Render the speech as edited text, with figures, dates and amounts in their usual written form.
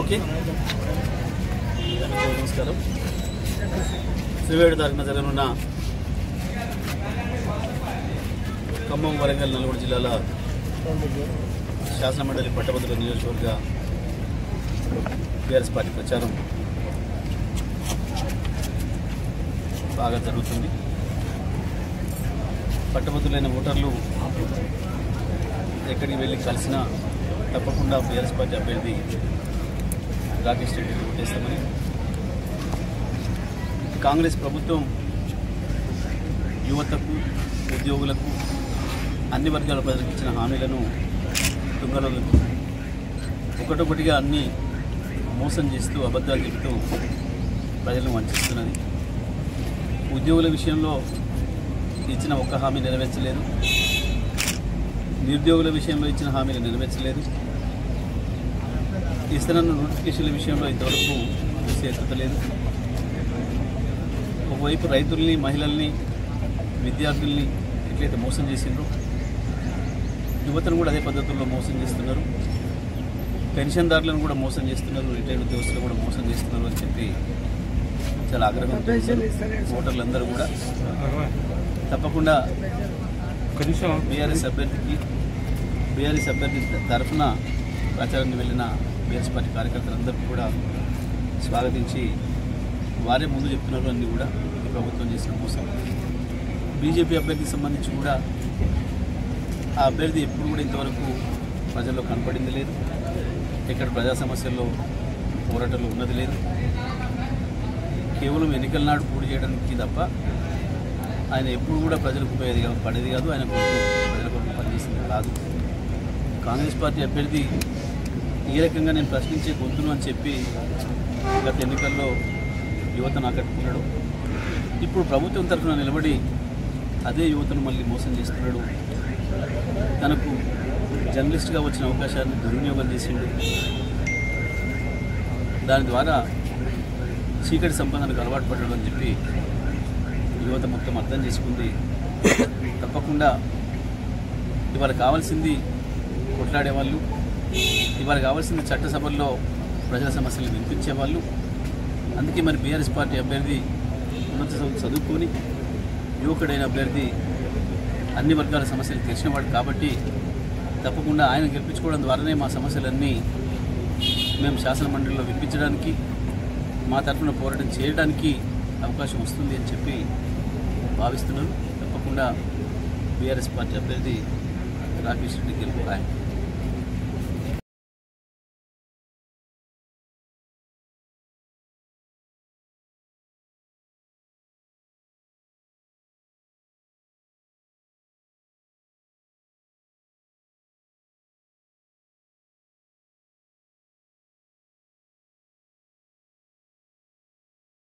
Okay, నమస్కారం. శ్రీవేడు తారీఖున జరగనున్న ఖమ్మం, వరంగల్, నల్గొండ జిల్లాల శాసనమండలి పట్టభద్రుల నియోజకవర్గ బీఆర్ఎస్ పార్టీ ప్రచారం బాగా జరుగుతుంది. పట్టభద్రులైన ఓటర్లు ఎక్కడికి వెళ్ళి కలిసినా తప్పకుండా బీఆర్ఎస్ పార్టీ అభ్యర్థి రాకేష్ రెడ్డిని ఓటేస్తామని, కాంగ్రెస్ ప్రభుత్వం యువతకు, ఉద్యోగులకు, అన్ని వర్గాల ప్రజలకు ఇచ్చిన హామీలను తుంగలో ఒకటొకటిగా అన్ని మోసం చేస్తూ, అబద్ధాలు చెబుతూ ప్రజలను వంచిస్తున్నది. ఉద్యోగుల విషయంలో ఇచ్చిన ఒక్క హామీ నెరవేర్చలేదు, నిరుద్యోగుల విషయంలో ఇచ్చిన హామీలు నెరవేర్చలేదు, ఇస్తున్న నోటిఫికేషన్ల విషయంలో ఇంతవరకు చేర్చలేదు. ఒకవైపు రైతుల్ని, మహిళల్ని, విద్యార్థుల్ని ఎట్లయితే మోసం చేసిండ్రో యువతను కూడా అదే పద్ధతుల్లో మోసం చేస్తున్నారు. పెన్షన్దారులను కూడా మోసం చేస్తున్నారు, రిటైర్డ్ ఉద్యోగస్తులు కూడా మోసం చేస్తున్నారు అని చెప్పి చాలా ఆగ్రహం ఓటర్లందరూ కూడా తప్పకుండా బీఆర్ఎస్ అభ్యర్థి తరఫున ప్రచారానికి వెళ్ళిన బీఆర్ఎస్ పార్టీ కార్యకర్తలందరూ కూడా స్వాగతించి వారే ముందు చెప్తున్నారు అన్నీ కూడా ఈ ప్రభుత్వం చేసిన మోసం. బీజేపీ అభ్యర్థికి సంబంధించి కూడా ఆ అభ్యర్థి ఎప్పుడు కూడా ఇంతవరకు ప్రజల్లో కనపడింది లేదు, ఇక్కడ ప్రజా సమస్యల్లో పోరాటంలో ఉన్నది లేదు. కేవలం ఎన్నికల నాడు పూర్తి చేయడానికి తప్ప ఆయన ఎప్పుడు కూడా ప్రజలకు పడేది కాదు, ఆయన ప్రజల కొరకు పనిచేసింది కాదు. కాంగ్రెస్ పార్టీ అభ్యర్థి ఈ రకంగా నేను ప్రశ్నించే గొంతును అని చెప్పి గత ఎన్నికల్లో యువతను ఆకట్టుకున్నాడు. ఇప్పుడు ప్రభుత్వం తరఫున నిలబడి అదే యువతను మళ్ళీ మోసం చేస్తున్నాడు. తనకు జర్నలిస్ట్గా వచ్చిన అవకాశాన్ని దుర్వినియోగం చేసిండు. దాని ద్వారా చీకటి సంబంధానికి అలవాటు పడ్డాడు అని చెప్పి యువత మొత్తం అర్థం చేసుకుంది. తప్పకుండా ఇవాళ కావాల్సింది కొట్లాడేవాళ్ళు, ఇవాళ కావాల్సింది చట్టసభల్లో ప్రజల సమస్యలు వినిపించేవాళ్ళు. అందుకే మరి బీఆర్ఎస్ పార్టీ అభ్యర్థి ఉన్నత చదువుకొని యువకుడైన అభ్యర్థి అన్ని వర్గాల సమస్యలు తెలిసినవాడు కాబట్టి తప్పకుండా ఆయన గెలిపించుకోవడం ద్వారానే మా సమస్యలన్నీ మేము శాసనమండలిలో వినిపించడానికి, మా తరఫున పోరాటం చేయడానికి అవకాశం వస్తుంది అని చెప్పి భావిస్తున్నారు. తప్పకుండా బీఆర్ఎస్ పార్టీ అభ్యర్థి రాకేష్ రెడ్డి గెలుపు ఖాయం.